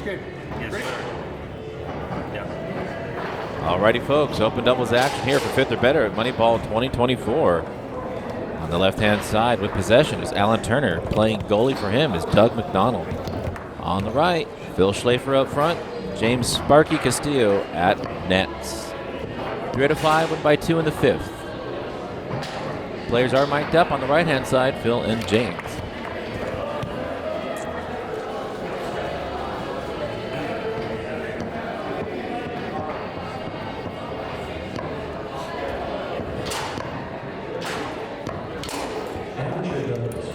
game. Yes, Great. sir. Yeah. Alrighty, folks. Open doubles action here for fifth or better at Moneyball 2024. On the left-hand side with possession is Allyn Turner. Playing goalie for him is Doug McDonald. On the right, Phil Schlaefer up front. James Sparky Castillo at nets. 3 out of 5, win by 2 in the fifth. Players are mic'd up on the right-hand side, Phil and James.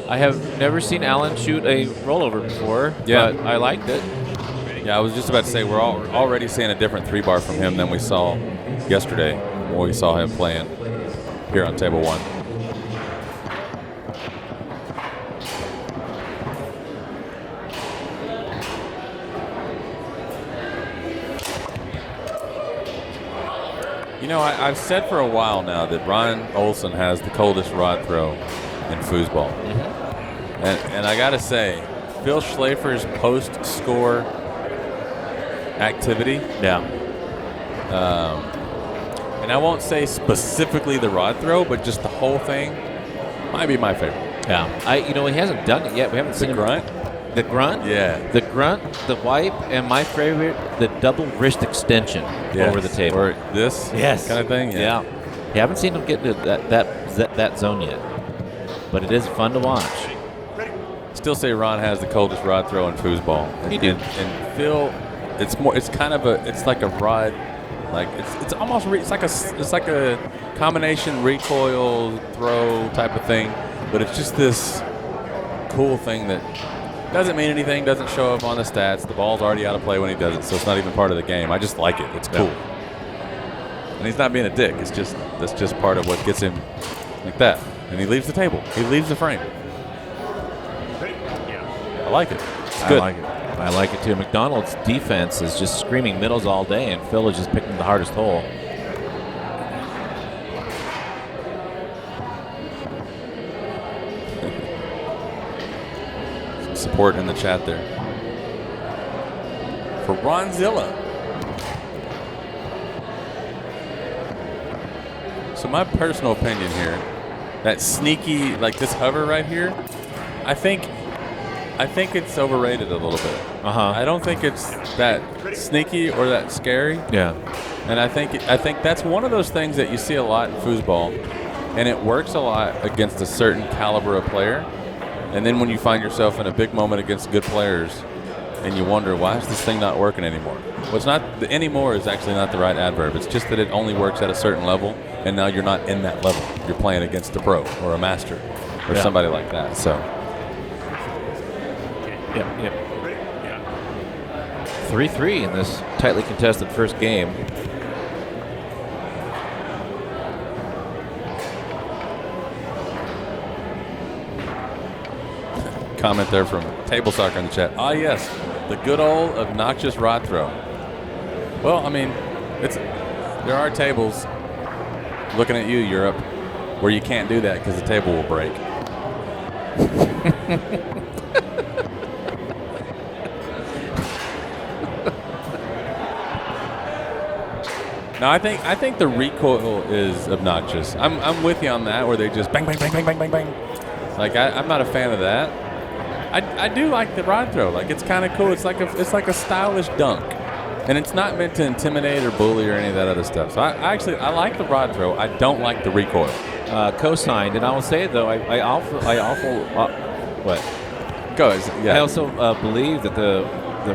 I have never seen Allyn shoot a rollover before, but I liked it. Yeah, I was just about to say we're already seeing a different 3-bar from him than we saw yesterday when we saw him playing here on table 1. You know, I've said for a while now that Ron Olson has the coldest rod throw in foosball. And I got to say, Phil Schlaefer's post-score activity. Yeah. And I won't say specifically the rod throw, but just the whole thing might be my favorite. Yeah. He hasn't done it yet. We haven't seen The grunt? The grunt? Yeah. The grunt, the wipe, and my favorite, the double wrist extension over the table. Or this kind of thing? Yeah. You haven't seen him get into that zone yet. But it is fun to watch. Still say Ron has the coldest rod throw in foosball. And Phil, it's like a rod, like it's like a combination recoil throw type of thing, but it's just this cool thing that doesn't mean anything, doesn't show up on the stats. The ball's already out of play when he does it, so it's not even part of the game. I just like it. It's cool. And he's not being a dick. That's just part of what gets him like that. And he leaves the table. He leaves the frame. I like it. It's good. I like it too. McDonald's defense is just screaming middles all day, and Phil is just picking the hardest hole. Some support in the chat there for Ronzilla. So my personal opinion here, that sneaky, like this hover right here, I think it's overrated a little bit. I don't think it's that sneaky or that scary. Yeah. And I think that's one of those things that you see a lot in foosball, and it works a lot against a certain caliber of player. And then when you find yourself in a big moment against good players, and you wonder, why is this thing not working anymore? Well, it's not, anymore is actually not the right adverb. It's just that it only works at a certain level, and now you're not in that level. You're playing against a pro or a master or somebody like that. So. Yep. 3-3 in this tightly contested first game. Comment there from Table Soccer in the chat. Ah, yes, the good old obnoxious rod throw. Well, I mean, there are tables, looking at you, Europe, where you can't do that because the table will break. No, I think the recoil is obnoxious. I'm with you on that, where they just bang, bang, bang, bang, bang, bang, bang. Like I'm not a fan of that. I do like the rod throw. Like it's kind of cool. It's like a stylish dunk, and it's not meant to intimidate or bully or any of that other stuff. So I like the rod throw. I don't like the recoil. Co-signed, and I will say though, I also what? Go. Yeah. I also believe that the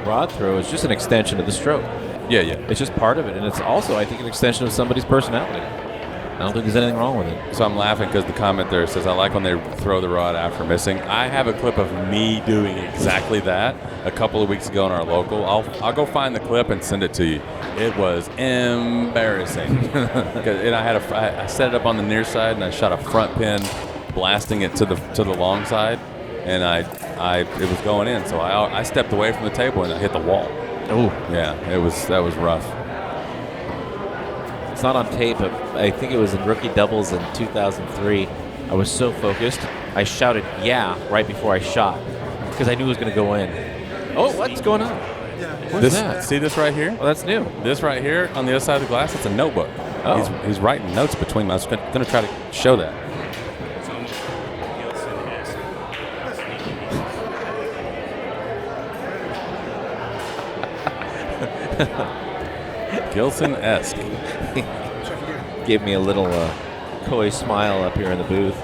rod throw is just an extension of the stroke. Yeah. It's just part of it, and it's also, I think, an extension of somebody's personality. I don't think there's anything wrong with it. So I'm laughing because the comment there says, I like when they throw the rod after missing. I have a clip of me doing exactly that a couple of weeks ago in our local. I'll go find the clip and send it to you. It was embarrassing. And I set it up on the near side, and I shot a front pin, blasting it to the long side, and it was going in. So I stepped away from the table and I hit the wall. Oh, yeah, that was rough. It's not on tape, but I think it was in rookie doubles in 2003. I was so focused, I shouted "yeah" right before I shot because I knew it was going to go in. Oh, what's going on? Yeah. What's that? See this right here? Well, that's new. This right here on the other side of the glass, it's a notebook. Oh. He's writing notes between them. I was going to try to show that. Gilson-esque. Gave me a little coy smile up here in the booth.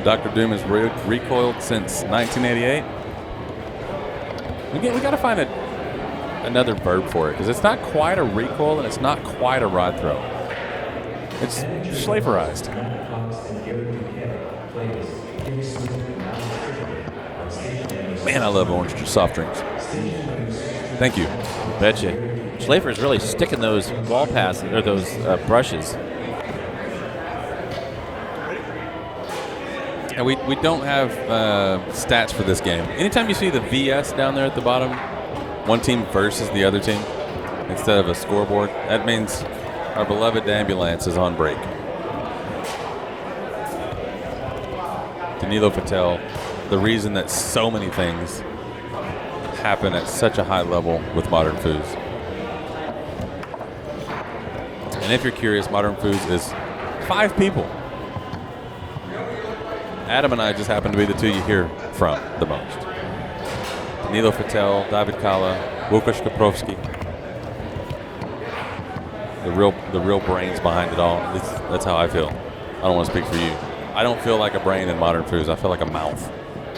Dr. Doom has recoiled since 1988. Again, we got to find another verb for it because it's not quite a recoil and it's not quite a rod throw. It's Schlaeferized. Man, I love orange soft drinks. Thank you. Betcha. Schlaefer's really sticking those ball passes or those brushes. And we don't have stats for this game. Anytime you see the VS down there at the bottom, one team versus the other team, instead of a scoreboard, that means our beloved ambulance is on break. Danilo Patel, the reason that so many things happen at such a high level with Modern Foods. And if you're curious, Modern Foods is 5 people. Adam and I just happen to be the 2 you hear from the most. Danilo Patel, David Kala, Łukasz Kaprovsky. The real brains behind it all. That's how I feel. I don't want to speak for you. I don't feel like a brain in Modern Foods. I feel like a mouth.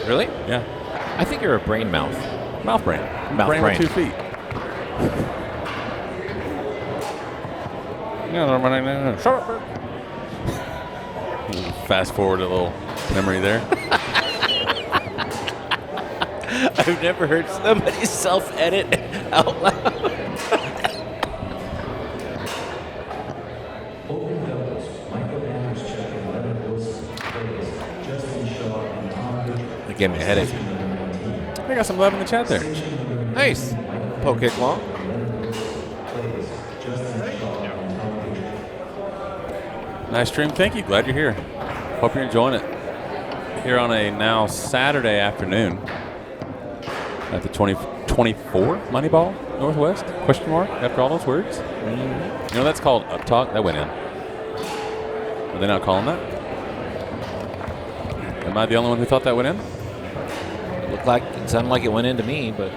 Really? Yeah. I think you're a brain mouth. Mouth brain. Mouth brain. With 2 feet. Shut up. Fast forward a little memory there. I've never heard somebody self-edit out loud. It gave me a headache. I got some love in the chat there. Nice. Poke kick long. Nice stream. Thank you. Glad you're here. Hope you're enjoying it. Here on a now Saturday afternoon at the 2024 Moneyball Northwest? Question mark after all those words? Mm-hmm. You know that's called up talk. That went in. Are they not calling that? Am I the only one who thought that went in? Looked like it sounded like it went into me, but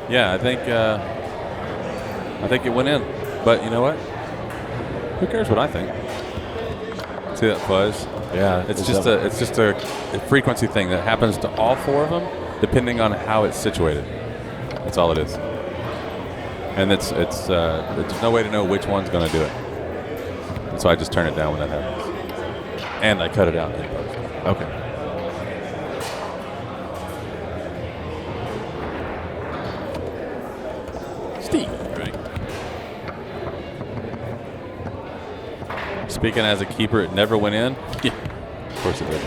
yeah, I think it went in. But you know what? Who cares what I think? See that fuzz? yeah, It's just a frequency thing that happens to all 4 of them, depending on how it's situated. That's all it is. And there's no way to know which one's going to do it. And so I just turn it down when that happens. And I cut it out in post. okay. Steve. Ready? Speaking as a keeper, it never went in. Yeah, of course it did.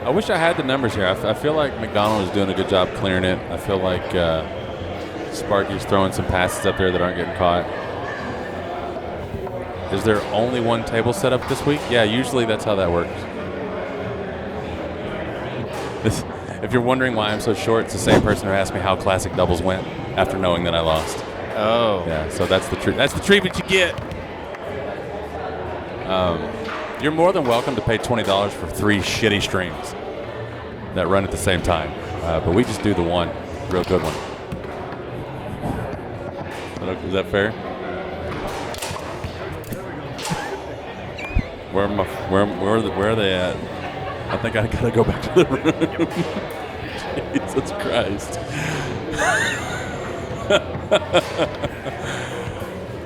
I wish I had the numbers here. I feel like McDonald is doing a good job clearing it. I feel like Sparky's throwing some passes up there that aren't getting caught. Is there only one table set up this week? Yeah, usually that's how that works. If you're wondering why I'm so short, it's the same person who asked me how classic doubles went after knowing that I lost. Oh. Yeah, so that's the treatment you get. You're more than welcome to pay $20 for 3 shitty streams that run at the same time. But we just do the one real good one. Is that fair? Where are they at? I think I gotta go back to the room. Jesus Christ.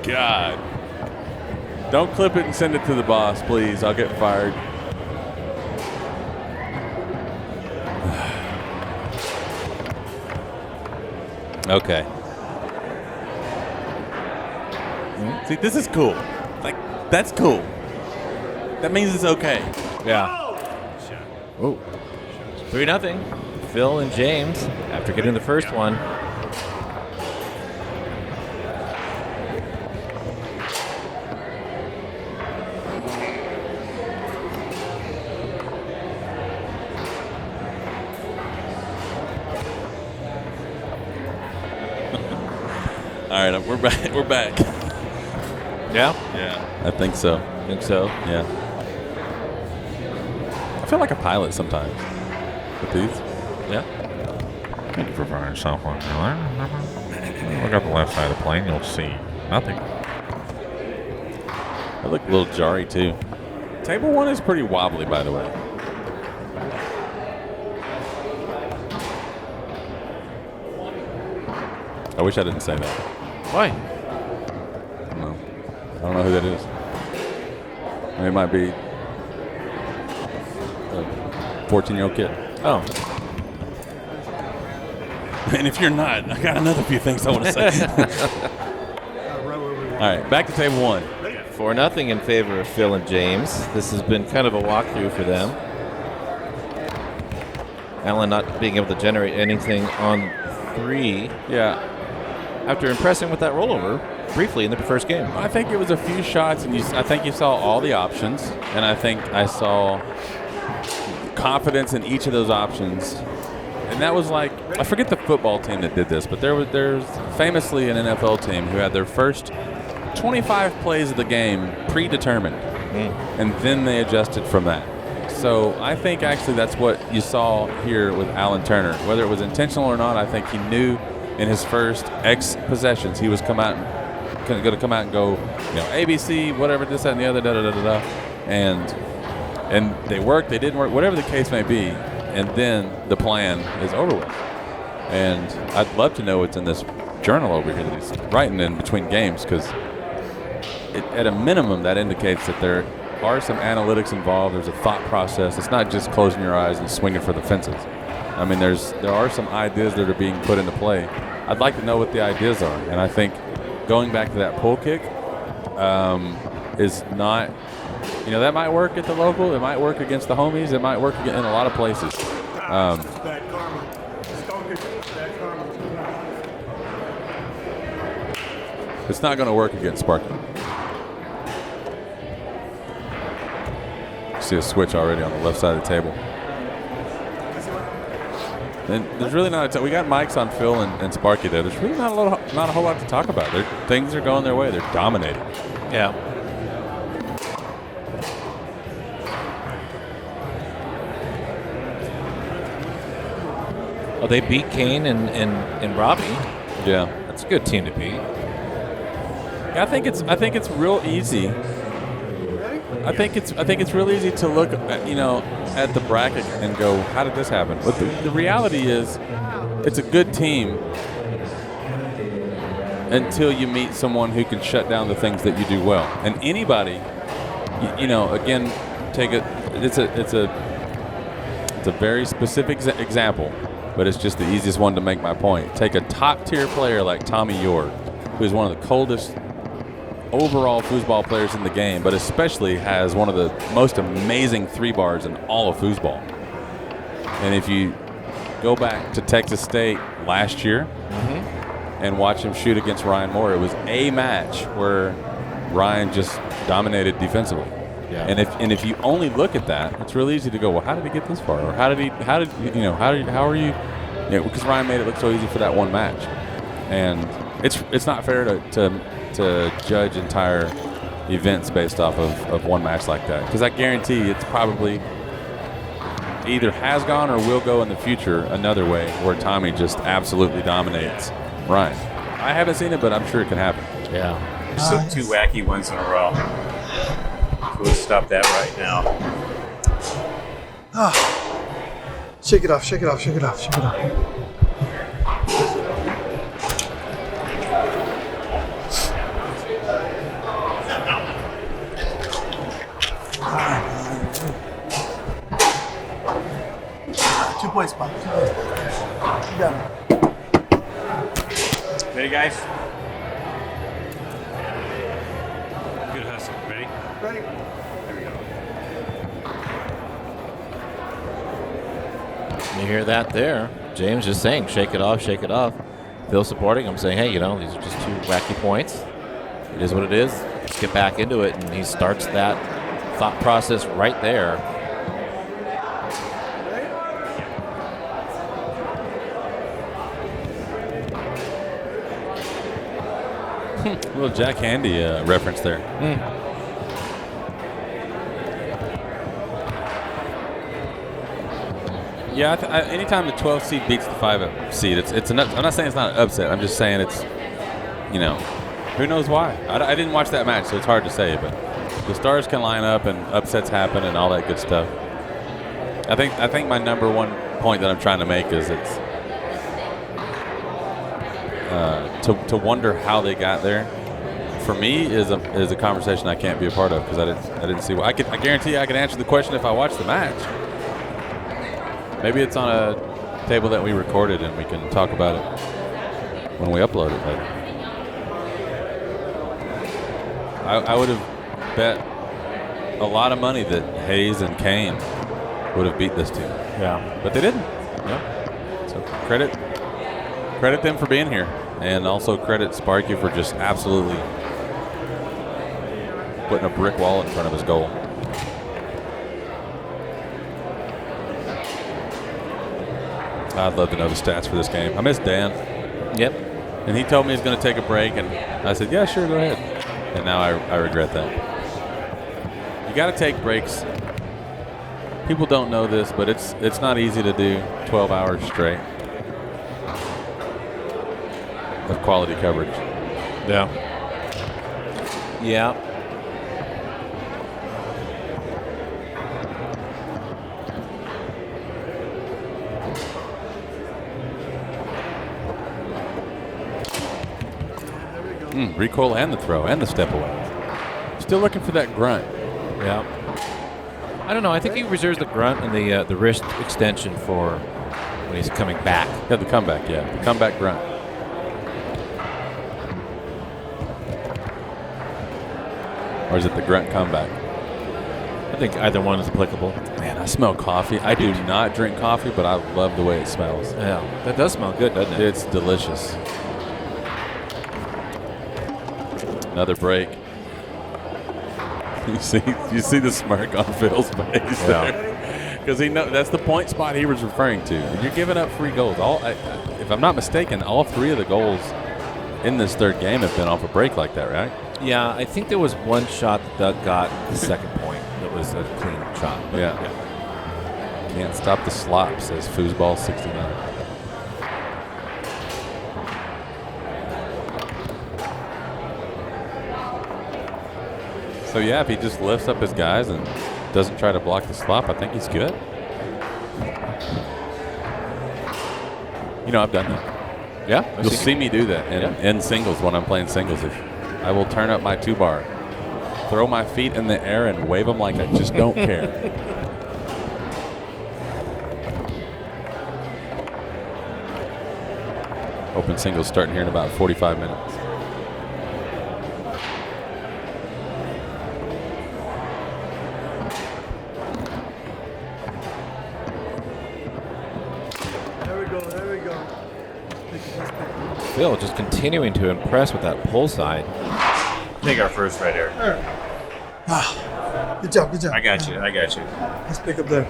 God. Don't clip it and send it to the boss, please. I'll get fired. Okay. See, this is cool. Like, that's cool. That means it's okay. Yeah. Oh. 3-0. Phil and James after getting the first one. All right, we're back. We're back. Yeah? Yeah. I think so. Think so? Yeah. I feel like a pilot sometimes with these. Yeah. Thank you for firing yourself on there. Look at the left side of the plane, you'll see nothing. They look a little jarry, too. Table 1 is pretty wobbly, by the way. I wish I didn't say that. Why? I don't know who that is. I mean, it might be a 14-year-old kid. Oh. And if you're not, I got another few things I want to say. All right, back to table 1. 4-0 in favor of Phil and James. This has been kind of a walkthrough for them. Allyn not being able to generate anything on 3. Yeah. After impressing with that rollover briefly in the first game. I think it was a few shots, and I think you saw all the options, and I think I saw confidence in each of those options. And that was like, I forget the football team that did this, but there's famously an NFL team who had their first 25 plays of the game predetermined, and then they adjusted from that. So I think actually that's what you saw here with Allyn Turner. Whether it was intentional or not, I think he knew in his first X possessions he was going to come out and go, ABC, whatever, this, that, and the other, da-da-da-da-da. And they worked, they didn't work, whatever the case may be, and then the plan is over with. And I'd love to know what's in this journal over here that he's writing in between games, because at a minimum that indicates that there are some analytics involved. There's a thought process. It's not just closing your eyes and swinging for the fences. I mean, there are some ideas that are being put into play. I'd like to know what the ideas are. And I think going back to that pull kick is not, that might work at the local. It might work against the homies. It might work in a lot of places. Bad karma. Bad karma. It's not going to work against Sparky. See a switch already on the left side of the table. And there's really not we got mics on Phil and Sparky there. There's really not a whole lot to talk about. Things are going their way. They're dominating. Yeah. Oh, they beat Kane and Robbie. Yeah, that's a good team to beat. Yeah, I think it's real easy. I think it's real easy to look at the bracket and go, how did this happen? But the reality is, it's a good team until you meet someone who can shut down the things that you do well. And anybody, again, it's a very specific example, but it's just the easiest one to make my point. Take a top tier player like Tommy York, who's one of the coldest overall foosball players in the game, but especially has one of the most amazing 3-bars in all of foosball. And if you go back to Texas State last year and watch him shoot against Ryan Moore, it was a match where Ryan just dominated defensively. Yeah. And if you only look at that, it's really easy to go, well, how did he get this far? Or how are you because Ryan made it look so easy for that one match. And it's not fair to judge entire events based off of one match like that, because I guarantee it's probably either has gone or will go in the future another way where Tommy just absolutely dominates Ryan. I haven't seen it, but I'm sure it can happen. Yeah. So 2 wacky ones in a row. So let's stop that right now. Shake it off, shake it off, shake it off, shake it off. Two-point spot. You got it. Ready, guys? Good hustle. Ready? Ready? There we go. You hear that there. James just saying, shake it off, shake it off. Phil supporting him, saying, hey, these are just 2 wacky points. It is what it is. Let's get back into it. And he starts that thought process right there. A little Jack Handy reference there. Yeah, anytime the 12 seed beats the 5 seed, it's I'm not saying it's not an upset. I'm just saying it's, who knows why. I didn't watch that match, so it's hard to say. But the stars can line up and upsets happen and all that good stuff. I think my number one point that I'm trying to make is it's to wonder how they got there. For me, is a conversation I can't be a part of because I didn't see. I guarantee you I can answer the question if I watch the match. Maybe it's on a table that we recorded and we can talk about it when we upload it later. I would have bet a lot of money that Hayes and Kane would have beat this team. Yeah. But they didn't. Yeah. So credit them for being here. And also credit Sparky for just absolutely putting a brick wall in front of his goal. I'd love to know the stats for this game. I miss Dan. Yep. And he told me he's going to take a break, and I said, yeah, sure, go ahead. And now I regret that. You got to take breaks. People don't know this, but it's not easy to do 12 hours straight of quality coverage. Yeah. Yeah. Recoil and the throw and the step away. Still looking for that grunt. Yeah. I don't know. I think he reserves the grunt and the wrist extension for when he's coming back. Yeah, the comeback. Yeah, the comeback grunt. Or is it the grunt comeback? I think either one is applicable. Man, I smell coffee. I do not drink coffee, but I love the way it smells. Yeah, that does smell good, doesn't it? It's delicious. Another break. You see the smirk on Phil's face there, because he know that's the point spot he was referring to. And you're giving up free goals. If I'm not mistaken, all 3 of the goals in this third game have been off a break like that, right? Yeah, I think there was one shot that Doug got the second point that was a clean shot. Yeah. Can't stop the slop, says Foosball 69. So yeah, if he just lifts up his guys and doesn't try to block the slop, I think he's good. I've done that. Yeah, You'll see me do that in singles when I'm playing singles. I will turn up my 2-bar, throw my feet in the air, and wave them like I just don't care. Open singles starting here in about 45 minutes. Phil just continuing to impress with that pull side. Take our first right here. Good job, good job. I got you. Let's pick up there.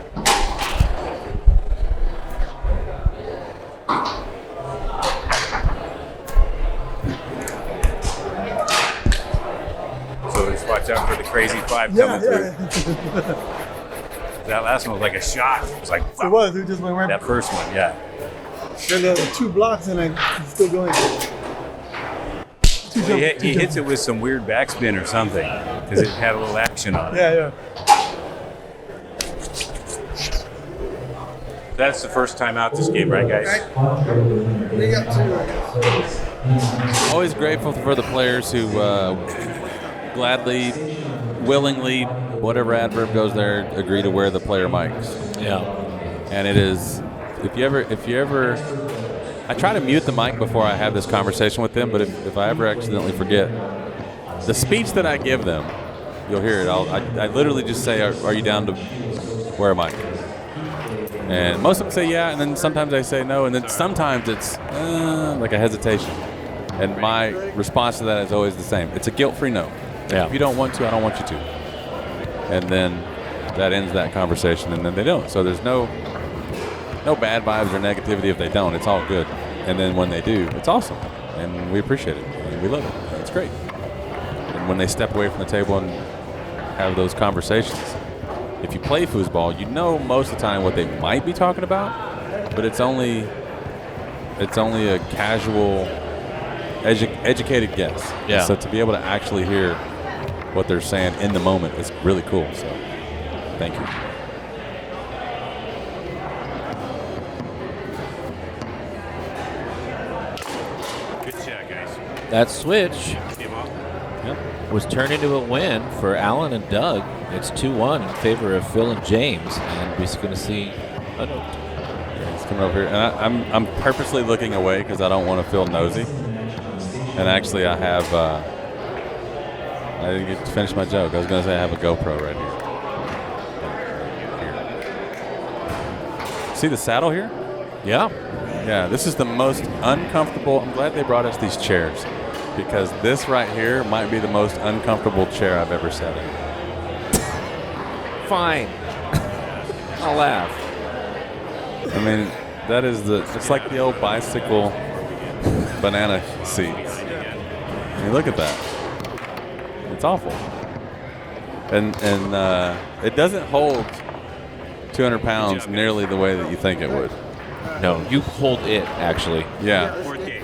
So just watch out for the crazy 5 coming through. That last one was like a shot. It was like, It was. It just went right. that first one, yeah. Then the 2 blocks and I'm still going. Well, he hits it with some weird backspin or something because it had a little action on it. Yeah. That's the first time out this game, right, guys? We got 2, I guess. Always grateful for the players who gladly, willingly, whatever adverb goes there, agree to wear the player mics. Yeah. And it is, if you ever, I try to mute the mic before I have this conversation with them, but if I ever accidentally forget, the speech that I give them, you'll hear it. I literally just say, are you down to wear a mic? And most of them say yeah, and then sometimes they say no, and then sometimes it's like a hesitation. And my response to that is always the same. It's a guilt-free no. Yeah. If you don't want to, I don't want you to. And then that ends that conversation, and then they don't. So there's no bad vibes or negativity if they don't. It's all good. And then when they do, it's awesome. And we appreciate it. And we love it. And it's great. And when they step away from the table and have those conversations, if you play foosball, you know most of the time what they might be talking about, but it's only a casual, educated guess. Yeah. So to be able to actually hear what they're saying in the moment is really cool. So thank you. Good shot, guys. That switch Yep. was turned into a win for Allyn and Doug. It's 2-1 in favor of Phil and James, and we're just going to see a note. Yeah, he's coming over here, and I'm purposely looking away because I don't want to feel nosy. And actually, I have. I didn't get to finish my joke. I was going to say I have a GoPro right here. See the saddle here? Yeah. Yeah, this is the most uncomfortable. I'm glad they brought us these chairs because this right here might be the most uncomfortable chair I've ever sat in. Fine. I'll laugh. I mean, it's like the old bicycle banana seats. I mean, look at that. It's awful. And it doesn't hold 200 pounds nearly the way that you think it would. No, you hold it, actually. Yeah. Fourth game.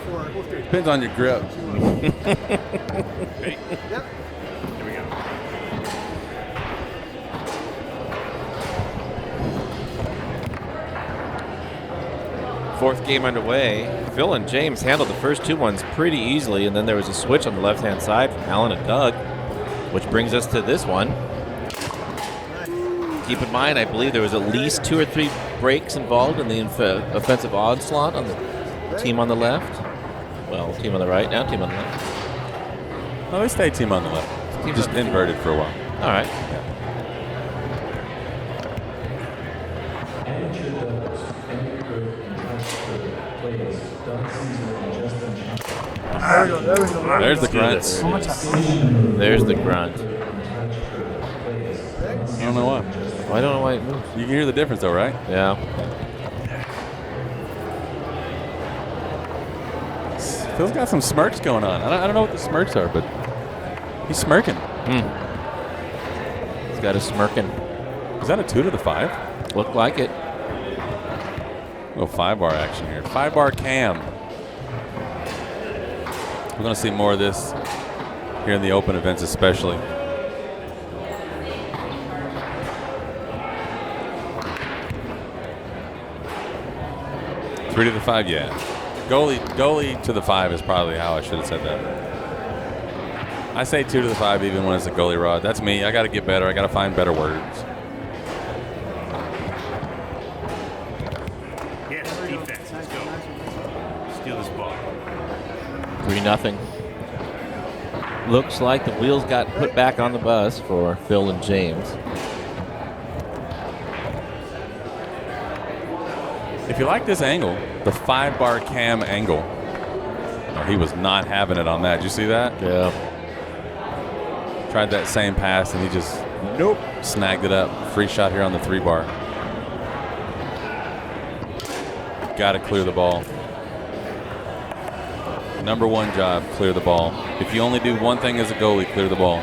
Depends on your grip. Ready? Yep. Here we go. Fourth game underway. Phil and James handled the first two ones pretty easily, and then there was a switch on the left-hand side from Allyn and Doug, which brings us to this one. Keep in mind, I believe there was at least 2 or 3 breaks involved in the offensive onslaught on the team on the left. Well, team on the right, now team on the left. No, they stay team on the left. Team Just on the- inverted for a while. All right. There we go. There we go. There's the grunts. How much? There's the grunt. I don't know why. Well, I don't know why it moves. You can hear the difference though, right? Yeah. Phil's got some smirks going on. I don't know what the smirks are, but he's smirking. He's got a smirking. Is that a 2 to the 5? Looked like it. Oh, 5-bar action here. 5-bar cam. We're going to see more of this here in the open events especially. Three to the 5, yeah. Goalie to the 5 is probably how I should have said that. I say 2 to the 5 even when it's a goalie rod. That's me. I got to get better. I got to find better words. Yes, defense. Let's go. Steal this ball. 3-0. Looks like the wheels got put back on the bus for Phil and James. If you like this angle, the 5-bar cam angle, oh, he was not having it on that. Did you see that? Yeah. Tried that same pass and he just snagged it up. Free shot here on the 3-bar. Got to clear the ball. Number one job, clear the ball. If you only do one thing as a goalie, clear the ball.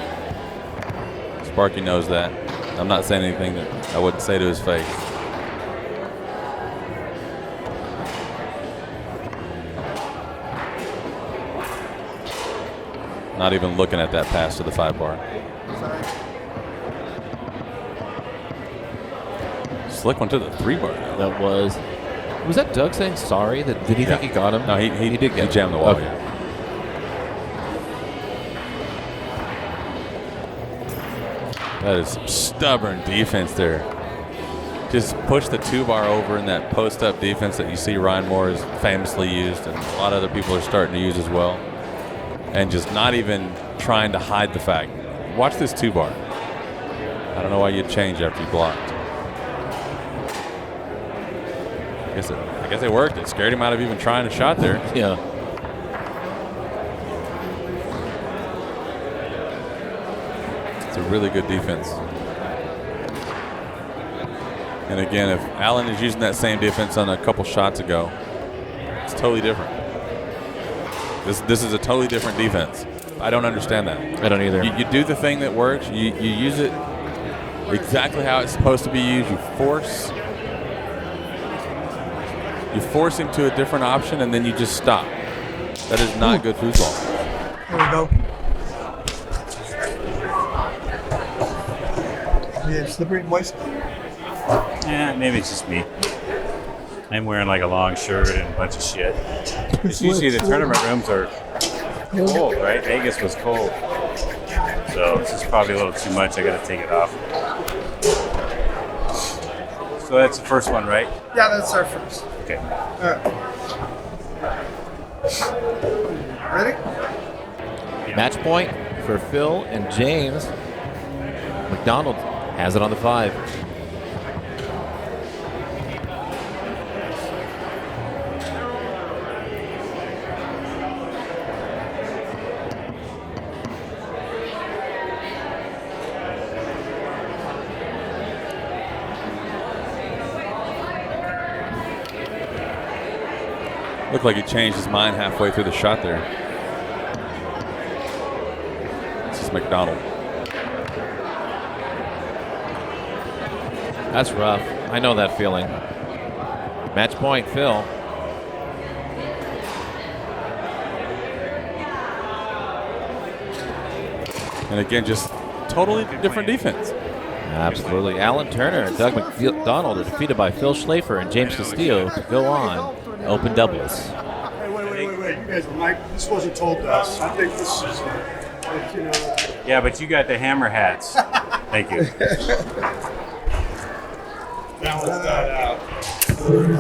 Sparky knows that. I'm not saying anything that I wouldn't say to his face. Not even looking at that pass to the 5-bar. Sorry. Slick one to the 3-bar. That was that Doug saying sorry? Did he think he got him? No, he did get he jammed the wall. Okay. Yeah. That is some stubborn defense there. Just push the 2-bar over in that post-up defense that you see Ryan Moore has famously used and a lot of other people are starting to use as well. And just not even trying to hide the fact. Watch this 2-bar. I don't know why you'd change after you blocked. I guess it worked. It scared him out of even trying a shot there. Yeah. It's a really good defense. And again, if Allyn is using that same defense on a couple shots ago, it's totally different. This is a totally different defense. I don't understand that. I don't either. You do the thing that works. You use it exactly how it's supposed to be used. You force him to a different option, and then you just stop. That is not good foosball. There we go. Yeah, slippery, boys. Yeah, maybe it's just me. I'm wearing like a long shirt and a bunch of shit. It's usually the tournament rooms are cold, right? Vegas was cold. So this is probably a little too much. I gotta take it off. So that's the first one, right? Yeah, that's our first. Okay. All right. Ready? Match point for Phil and James. McDonald has it on the 5. Looked like he changed his mind halfway through the shot there. This is McDonald. That's rough. I know that feeling. Match point, Phil. And again, just totally different defense. Absolutely. Allyn Turner and Doug McDonald are defeated by Phil Schlaefer and James Castillo to go on open doubles. Hey, wait. You guys were this wasn't told to us. I think this is, you know. Yeah, but you got the hammer hats. Thank you. Balance that out.